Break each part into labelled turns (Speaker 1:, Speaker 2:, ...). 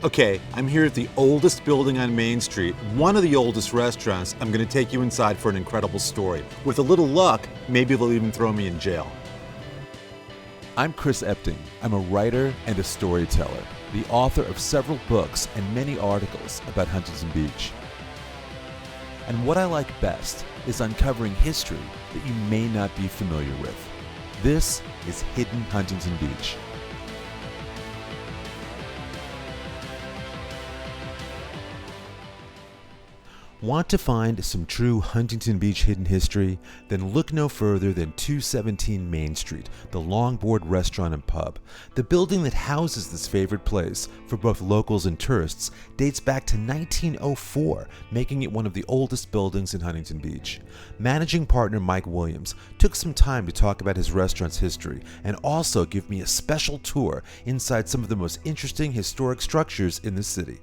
Speaker 1: Okay, I'm here at the oldest building on Main Street, one of the oldest restaurants. I'm gonna take you inside for an incredible story. With a little luck, maybe they'll even throw me in jail. I'm Chris Epting. I'm a writer and a storyteller, the author of several books and many articles about Huntington Beach. And what I like best is uncovering history that you may not be familiar with. This is Hidden Huntington Beach. Want to find some true Huntington Beach hidden history? Then look no further than 217 Main Street, the Longboard restaurant and pub. The building that houses this favorite place for both locals and tourists dates back to 1904, making it one of the oldest buildings in Huntington Beach. Managing partner Mike Williams took some time to talk about his restaurant's history and also give me a special tour inside some of the most interesting historic structures in the city.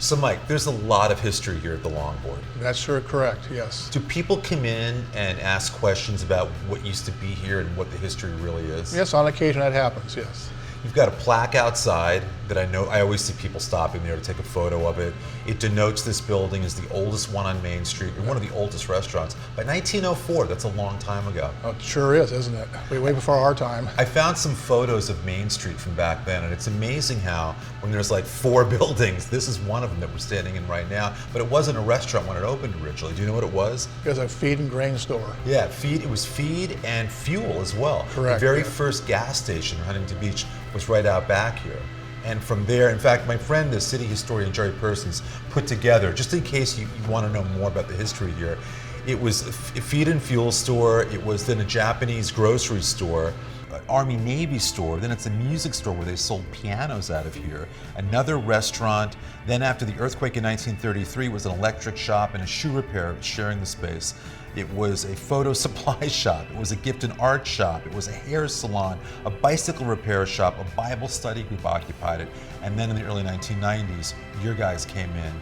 Speaker 1: So Mike, there's a lot of history here at the Longboard.
Speaker 2: That's sure correct, yes.
Speaker 1: Do people come in and ask questions about what used to be here and what the history really is?
Speaker 2: Yes, on occasion that happens, yes.
Speaker 1: You've got a plaque outside that I always see people stopping there to take a photo of it. It denotes this building as the oldest one on Main Street, or one of the oldest restaurants. By 1904, that's a long time ago.
Speaker 2: Oh, it sure is, isn't it? Way before our time.
Speaker 1: I found some photos of Main Street from back then, and it's amazing how when there's like 4 buildings, this is one of them that we're standing in right now, but it wasn't a restaurant when it opened originally. Do you know what it was?
Speaker 2: It was a feed and grain store.
Speaker 1: Yeah, it was feed and fuel as well.
Speaker 2: Correct.
Speaker 1: The very first gas station in Huntington Beach was right out back here. And from there, in fact, my friend, the city historian Jerry Persons, put together, just in case you want to know more about the history here, it was a feed and fuel store, it was then a Japanese grocery store, an Army-Navy store, then it's a music store where they sold pianos out of here, another restaurant, then after the earthquake in 1933 it was an electric shop and a shoe repair sharing the space. It was a photo supply shop, it was a gift and art shop, it was a hair salon, a bicycle repair shop, a Bible study group occupied it, and then in the early 1990s, your guys came in,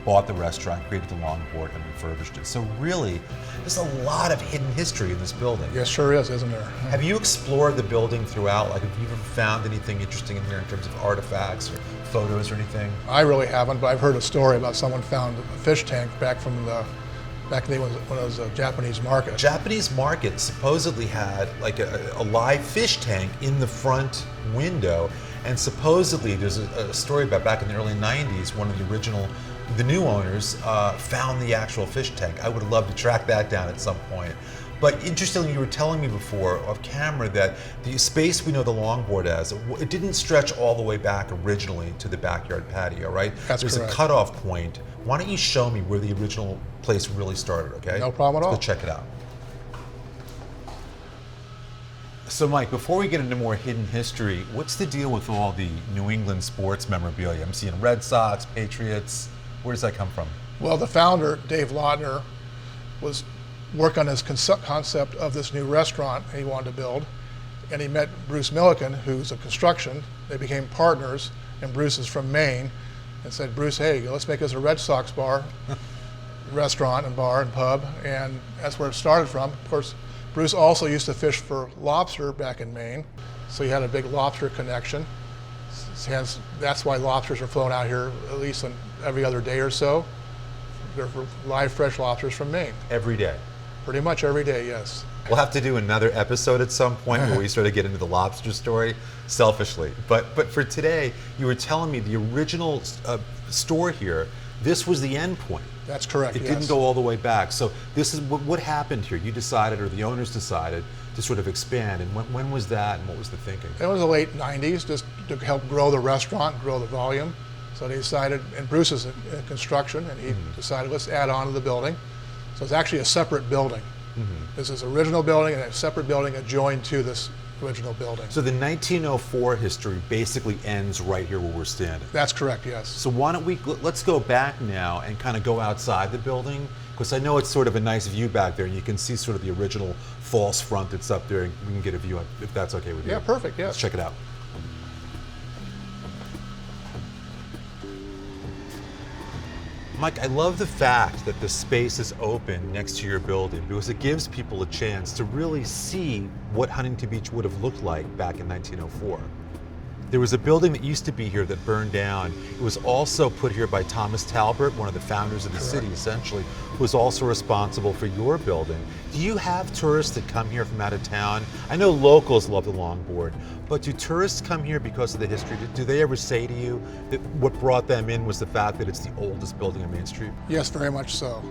Speaker 1: bought the restaurant, created the Longboard, and refurbished it. So really, there's a lot of hidden history in this building.
Speaker 2: Yes, sure is, isn't there?
Speaker 1: Have you explored the building throughout? Like, have you ever found anything interesting in here in terms of artifacts or photos or anything?
Speaker 2: I really haven't, but I've heard a story about someone found a fish tank back then when it was a Japanese market.
Speaker 1: Japanese market supposedly had like a live fish tank in the front window, and supposedly there's a story about back in the early 90s, one of the new owners found the actual fish tank. I would love to track that down at some point. But interestingly, you were telling me before off camera that the space we know the Longboard as, it didn't stretch all the way back originally to the backyard patio, right?
Speaker 2: That's
Speaker 1: There's
Speaker 2: correct.
Speaker 1: a cutoff point. Why don't you show me where the original place really started, okay?
Speaker 2: No problem at all.
Speaker 1: Let's go check it out. So Mike, before we get into more hidden history, what's the deal with all the New England sports memorabilia? I'm seeing Red Sox, Patriots. Where does that come from?
Speaker 2: Well, the founder, Dave Lautner, was working on his concept of this new restaurant he wanted to build, and he met Bruce Milliken, who's a construction. They became partners, and Bruce is from Maine, and said, Bruce, hey, let's make this a Red Sox bar, restaurant and bar and pub, and that's where it started from. Of course, Bruce also used to fish for lobster back in Maine, so he had a big lobster connection. Hence, that's why lobsters are flown out here at least every other day or so. They're for live fresh lobsters from Maine.
Speaker 1: Every day?
Speaker 2: Pretty much every day, yes.
Speaker 1: We'll have to do another episode at some point where we sort of get into the lobster story, selfishly. But for today, you were telling me the original store here, this was the end point.
Speaker 2: That's correct,
Speaker 1: It
Speaker 2: yes.
Speaker 1: didn't go all the way back. So this is what happened here. You decided, or the owners decided, to sort of expand. And when was that, and what was the thinking?
Speaker 2: It was the late 90s, just to help grow the restaurant, grow the volume. So they decided, and Bruce is in construction, and he decided, let's add on to the building. So it's actually a separate building. This is original building and a separate building adjoined to this original building.
Speaker 1: So the 1904 history basically ends right here where we're standing.
Speaker 2: That's correct, yes.
Speaker 1: So why don't let's go back now and kind of go outside the building, because I know it's sort of a nice view back there, and you can see sort of the original false front that's up there, and we can get a view if that's okay with you.
Speaker 2: Yeah, perfect, yes.
Speaker 1: Let's check it out. Mike, I love the fact that the space is open next to your building because it gives people a chance to really see what Huntington Beach would have looked like back in 1904. There was a building that used to be here that burned down. It was also put here by Thomas Talbert, one of the founders of the city, essentially, who was also responsible for your building. Do you have tourists that come here from out of town? I know locals love the Longboard, but do tourists come here because of the history? Do they ever say to you that what brought them in was the fact that it's the oldest building on Main Street?
Speaker 2: Yes, very much so.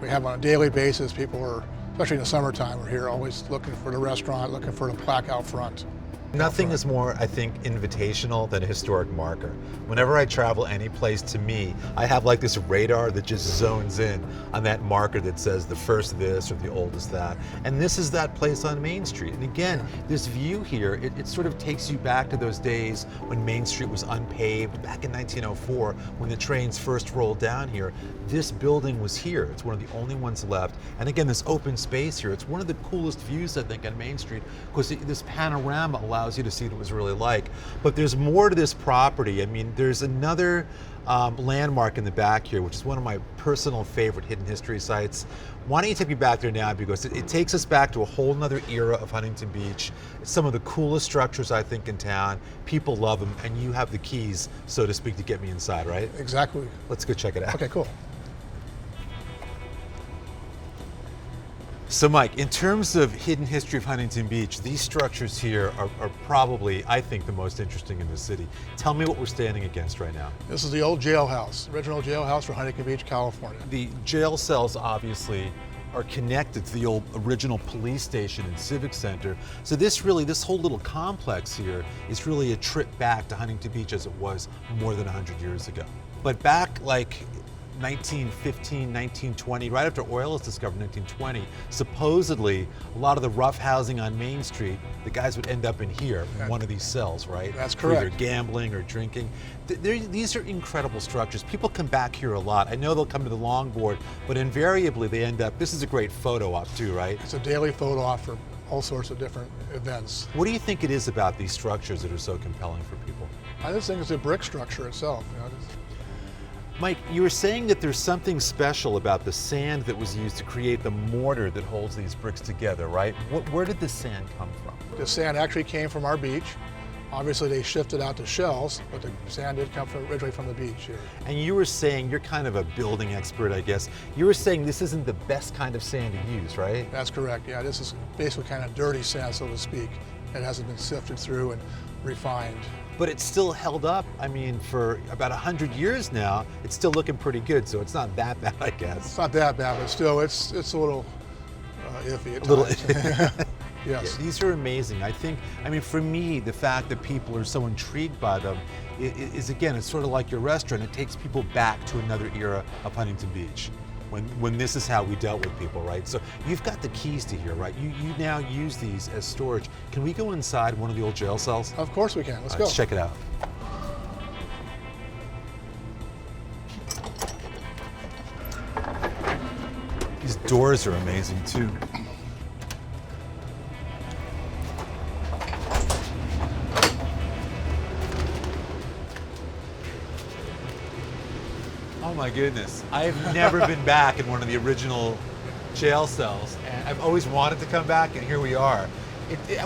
Speaker 2: We have on a daily basis, people are, especially in the summertime, we're here always looking for the restaurant, looking for the plaque out front.
Speaker 1: Nothing is more, I think, invitational than a historic marker. Whenever I travel any place, to me, I have like this radar that just zones in on that marker that says the first this or the oldest that. And this is that place on Main Street. And again, this view here, it sort of takes you back to those days when Main Street was unpaved, back in 1904, when the trains first rolled down here. This building was here. It's one of the only ones left. And again, this open space here, it's one of the coolest views, I think, on Main Street, because this panorama allows you to see what it was really like. But there's more to this property. I mean, there's another landmark in the back here, which is one of my personal favorite hidden history sites. Why don't you take me back there now, because it takes us back to a whole nother era of Huntington Beach. It's some of the coolest structures, I think, in town. People love them, and you have the keys, so to speak, to get me inside, right?
Speaker 2: Exactly.
Speaker 1: Let's go check it out.
Speaker 2: Okay, cool.
Speaker 1: So Mike, in terms of hidden history of Huntington Beach, these structures here are probably, I think, the most interesting in the city. Tell me what we're standing against right now.
Speaker 2: This is the old jailhouse, original jailhouse for Huntington Beach, California.
Speaker 1: The jail cells obviously are connected to the old original police station and civic center. So this whole little complex here is really a trip back to Huntington Beach as it was more than 100 years ago. But back like 1915, 1920, right after oil was discovered in 1920, supposedly a lot of the rough housing on Main Street, the guys would end up in here, in one of these cells, right?
Speaker 2: That's correct.
Speaker 1: For either gambling or drinking. These are incredible structures. People come back here a lot. I know they'll come to the Longboard, but invariably they end up, this is a great photo op too, right?
Speaker 2: It's a daily photo op for all sorts of different events.
Speaker 1: What do you think it is about these structures that are so compelling for people?
Speaker 2: I just think it's the brick structure itself.
Speaker 1: Mike, you were saying that there's something special about the sand that was used to create the mortar that holds these bricks together, right? Where did the sand come from?
Speaker 2: The sand actually came from our beach. Obviously they shifted out to shells, but the sand did come originally from the beach here.
Speaker 1: And you were saying, you're kind of a building expert, I guess. You were saying this isn't the best kind of sand to use, right?
Speaker 2: That's correct, yeah. This is basically kind of dirty sand, so to speak. It hasn't been sifted through and refined.
Speaker 1: But it's still held up. I mean, for about 100 years now, it's still looking pretty good, so it's not that bad, I guess.
Speaker 2: It's not that bad, but still, it's a little iffy at times.
Speaker 1: A little.
Speaker 2: Yes.
Speaker 1: Yeah, these are amazing. I mean, for me, the fact that people are so intrigued by them is again, it's sort of like your restaurant. It takes people back to another era of Huntington Beach, when this is how we dealt with people, right? So you've got the keys to here, right? You now use these as storage. Can we go inside one of the old jail cells?
Speaker 2: Of course we can. Let's go.
Speaker 1: Let's check it out. These doors are amazing too. Oh my goodness. I've never been back in one of the original jail cells, and I've always wanted to come back, and here we are.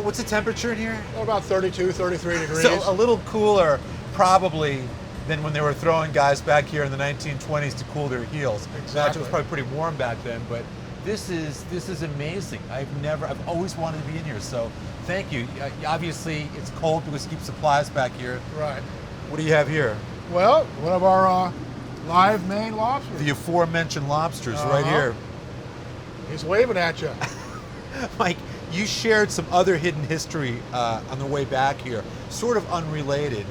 Speaker 1: What's the temperature in here?
Speaker 2: Oh, about 32, 33 degrees.
Speaker 1: So a little cooler probably than when they were throwing guys back here in the 1920s to cool their heels.
Speaker 2: Exactly.
Speaker 1: It was probably pretty warm back then, but this is amazing. I've always wanted to be in here, so thank you. Obviously it's cold because you keep supplies back here.
Speaker 2: Right.
Speaker 1: What do you have here?
Speaker 2: Well, one of our live Maine lobsters.
Speaker 1: The aforementioned lobsters right here.
Speaker 2: He's waving at you.
Speaker 1: Mike, you shared some other hidden history on the way back here, sort of unrelated,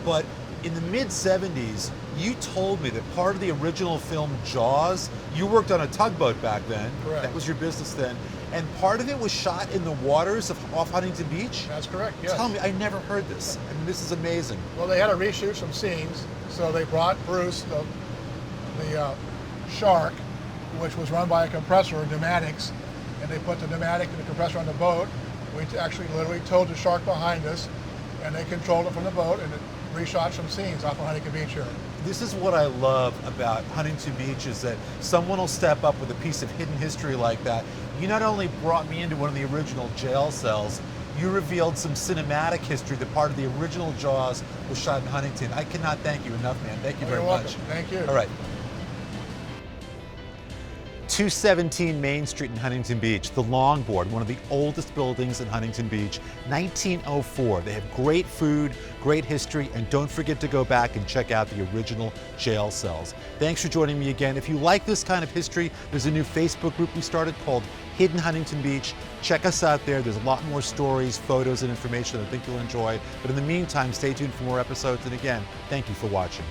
Speaker 1: but in the mid-70s, you told me that part of the original film Jaws, you worked on a tugboat back then.
Speaker 2: Correct.
Speaker 1: That was your business then. And part of it was shot in the waters off Huntington Beach?
Speaker 2: That's correct, yes.
Speaker 1: Tell me, I never heard this. I mean, this is amazing.
Speaker 2: Well, they had to reshoot some scenes, so they brought Bruce, the shark, which was run by a compressor, pneumatics, and they put the pneumatic and the compressor on the boat. We actually literally towed the shark behind us, and they controlled it from the boat, and it reshot some scenes off of Huntington Beach here.
Speaker 1: This is what I love about Huntington Beach, is that someone will step up with a piece of hidden history like that. You not only brought me into one of the original jail cells, You revealed some cinematic history that part of the original Jaws was shot in Huntington. I cannot thank you enough, man. Thank you very
Speaker 2: You're
Speaker 1: much.
Speaker 2: welcome. Thank you.
Speaker 1: All right. 217 Main Street in Huntington Beach, the Longboard, one of the oldest buildings in Huntington Beach, 1904. They have great food, great history, and don't forget to go back and check out the original jail cells. Thanks for joining me again. If you like this kind of history, there's a new Facebook group we started called Hidden Huntington Beach. Check us out there. There's a lot more stories, photos, and information I think you'll enjoy. But in the meantime, stay tuned for more episodes. And again, thank you for watching.